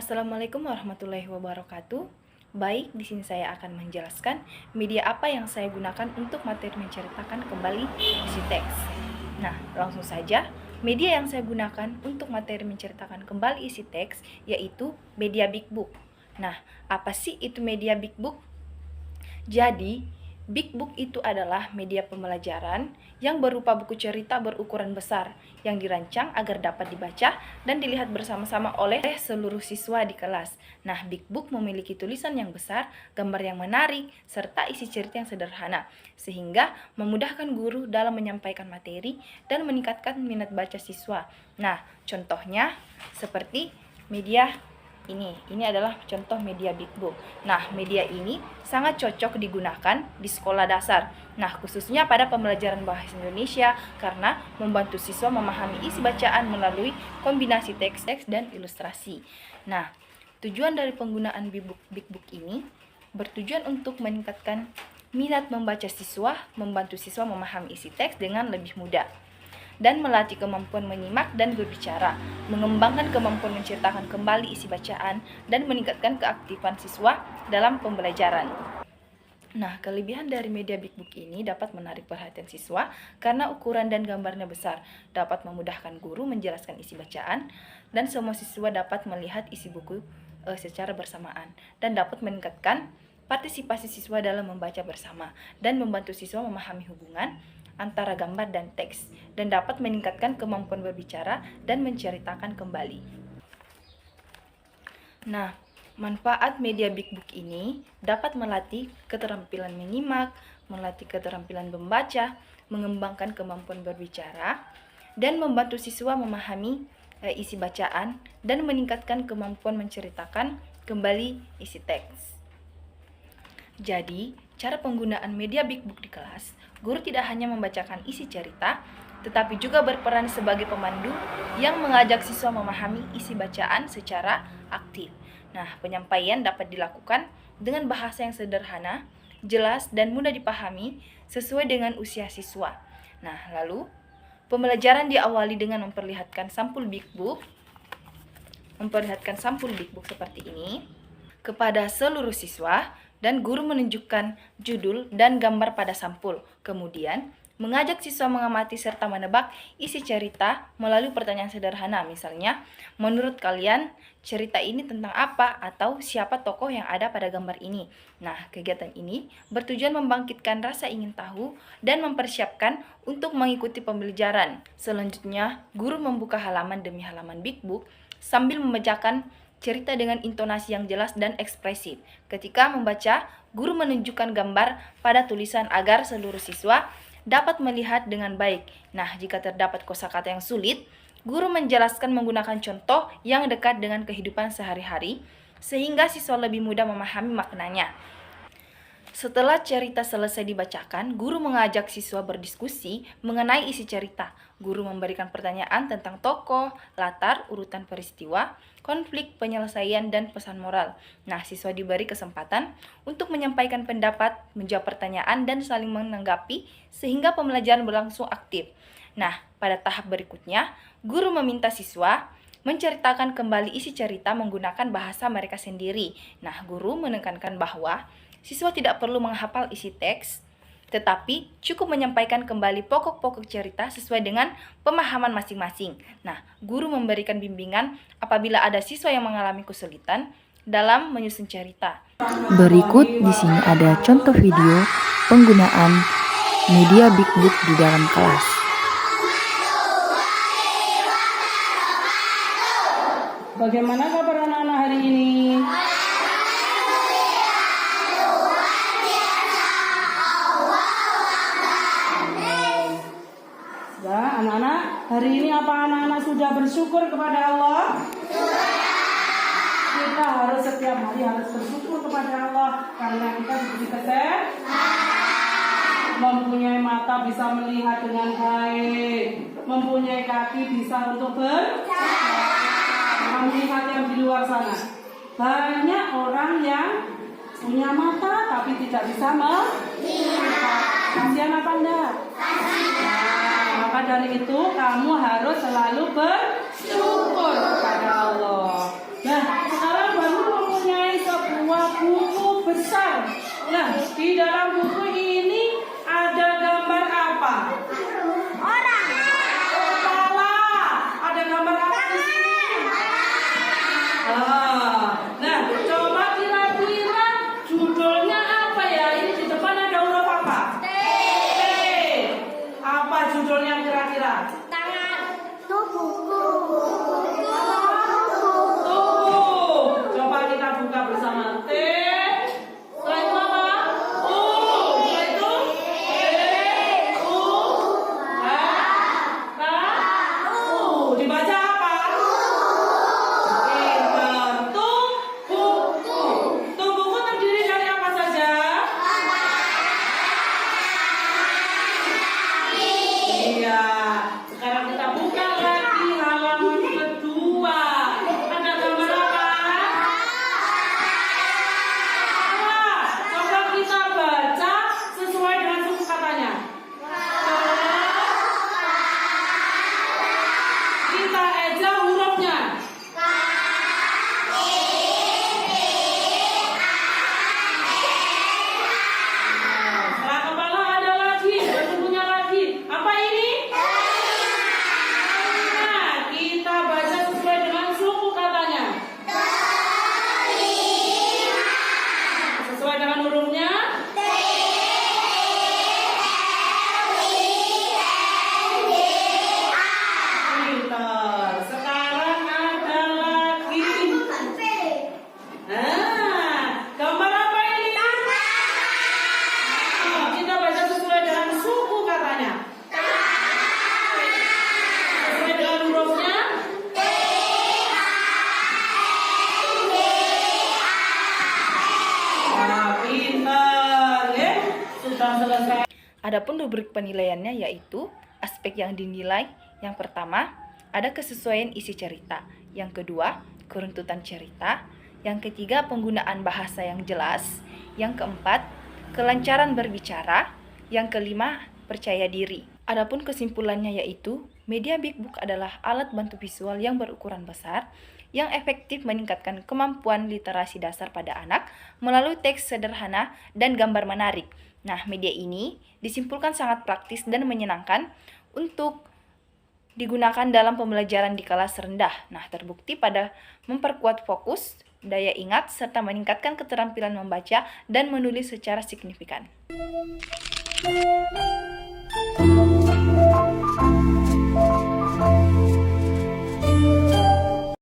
Assalamualaikum warahmatullahi wabarakatuh. Baik, di sini saya akan menjelaskan media apa yang saya gunakan untuk materi menceritakan kembali isi teks. Nah, langsung saja. Media yang saya gunakan untuk materi menceritakan kembali isi teks yaitu media Big Book. Nah, apa sih itu media Big Book? Jadi, Big Book itu adalah media pembelajaran yang berupa buku cerita berukuran besar yang dirancang agar dapat dibaca dan dilihat bersama-sama oleh seluruh siswa di kelas. Nah, Big Book memiliki tulisan yang besar, gambar yang menarik, serta isi cerita yang sederhana, sehingga memudahkan guru dalam menyampaikan materi dan meningkatkan minat baca siswa. Nah, contohnya seperti media ini adalah contoh media Big Book. Nah, media ini sangat cocok digunakan di sekolah dasar. Nah, khususnya pada pembelajaran bahasa Indonesia karena membantu siswa memahami isi bacaan melalui kombinasi teks dan ilustrasi. Nah, tujuan dari penggunaan Big Book ini bertujuan untuk meningkatkan minat membaca siswa, membantu siswa memahami isi teks dengan lebih mudah, dan melatih kemampuan menyimak dan berbicara, mengembangkan kemampuan menceritakan kembali isi bacaan, dan meningkatkan keaktifan siswa dalam pembelajaran. Nah, kelebihan dari media Big Book ini dapat menarik perhatian siswa karena ukuran dan gambarnya besar, dapat memudahkan guru menjelaskan isi bacaan, dan semua siswa dapat melihat isi buku secara bersamaan, dan dapat meningkatkan partisipasi siswa dalam membaca bersama, dan membantu siswa memahami hubungan antara gambar dan teks, dan dapat meningkatkan kemampuan berbicara dan menceritakan kembali. Nah, manfaat media Big Book ini dapat melatih keterampilan menyimak, melatih keterampilan membaca, mengembangkan kemampuan berbicara, dan membantu siswa memahami isi bacaan, dan meningkatkan kemampuan menceritakan kembali isi teks. Jadi, cara penggunaan media Big Book di kelas, guru tidak hanya membacakan isi cerita, tetapi juga berperan sebagai pemandu yang mengajak siswa memahami isi bacaan secara aktif. Nah, penyampaian dapat dilakukan dengan bahasa yang sederhana, jelas, dan mudah dipahami sesuai dengan usia siswa. Nah, lalu pembelajaran diawali dengan memperlihatkan sampul Big Book seperti ini kepada seluruh siswa, dan guru menunjukkan judul dan gambar pada sampul. Kemudian, mengajak siswa mengamati serta menebak isi cerita melalui pertanyaan sederhana. Misalnya, menurut kalian cerita ini tentang apa atau siapa tokoh yang ada pada gambar ini? Nah, kegiatan ini bertujuan membangkitkan rasa ingin tahu dan mempersiapkan untuk mengikuti pembelajaran. Selanjutnya, guru membuka halaman demi halaman Big Book sambil membacakan cerita dengan intonasi yang jelas dan ekspresif. Ketika membaca, guru menunjukkan gambar pada tulisan agar seluruh siswa dapat melihat dengan baik. Nah, jika terdapat kosakata yang sulit, guru menjelaskan menggunakan contoh yang dekat dengan kehidupan sehari-hari, sehingga siswa lebih mudah memahami maknanya. Setelah cerita selesai dibacakan, guru mengajak siswa berdiskusi mengenai isi cerita. Guru memberikan pertanyaan tentang tokoh, latar, urutan peristiwa, konflik, penyelesaian, dan pesan moral. Nah, siswa diberi kesempatan untuk menyampaikan pendapat, menjawab pertanyaan, dan saling menanggapi sehingga pembelajaran berlangsung aktif. Nah, pada tahap berikutnya, guru meminta siswa menceritakan kembali isi cerita menggunakan bahasa mereka sendiri. Nah, guru menekankan bahwa siswa tidak perlu menghafal isi teks, tetapi cukup menyampaikan kembali pokok-pokok cerita sesuai dengan pemahaman masing-masing. Nah, guru memberikan bimbingan apabila ada siswa yang mengalami kesulitan dalam menyusun cerita. Berikut di sini ada contoh video penggunaan media Big Book di dalam kelas. Bagaimana kabar anak-anak hari ini? Ya, anak-anak, hari ini apa anak-anak sudah bersyukur kepada Allah? Kita harus setiap hari harus bersyukur kepada Allah karena kita diberi kesehatan, mempunyai mata bisa melihat dengan baik, mempunyai kaki bisa untuk melihat yang di luar sana. Banyak orang yang punya mata tapi tidak bisa melihat. Kasihan apa enggak? Maka dari itu kamu harus selalu bersyukur kepada Allah. Nah, sekarang Di dalam buku ini ada gambar apa? Orang. Kepala. Ada gambar apa di sini? Nah, coba kira-kira judulnya apa ya? Ini di depan ada huruf apa? T. Apa judulnya kira-kira? Tubuh. Coba kita buka bersama. T. Setelah itu apa? U. Setelah itu U. K. U. Dibaca apa? Pintar. Tubuh. Tubuhku terdiri dari apa saja? Iya. Sekarang kita buka lagi halaman kedua. Ada gambar apa? Coba kita baca sesuai dengan suku katanya. Kita eja hurufnya. Setelah kepala ada lagi, bentuknya lagi. Apa ini? Nah, kita baca sesuai dengan suku katanya. Sesuai dengan hurufnya. Pintar. Sekarang ada lagi. Gambar apa ini? Kita baca sesuai dengan suku katanya. Sesuai dengan hurufnya. Pintar, ya. Sudah selesai. Adapun rubrik penilaiannya yaitu aspek yang dinilai. Yang pertama, ada kesesuaian isi cerita. Yang kedua, keruntutan cerita. Yang ketiga, penggunaan bahasa yang jelas. Yang keempat, kelancaran berbicara. Yang kelima, percaya diri. Adapun kesimpulannya yaitu, media Big Book adalah alat bantu visual yang berukuran besar yang efektif meningkatkan kemampuan literasi dasar pada anak melalui teks sederhana dan gambar menarik. Nah, media ini disimpulkan sangat praktis dan menyenangkan untuk digunakan dalam pembelajaran di kelas rendah. Nah, terbukti pada memperkuat fokus, daya ingat, serta meningkatkan keterampilan membaca dan menulis secara signifikan.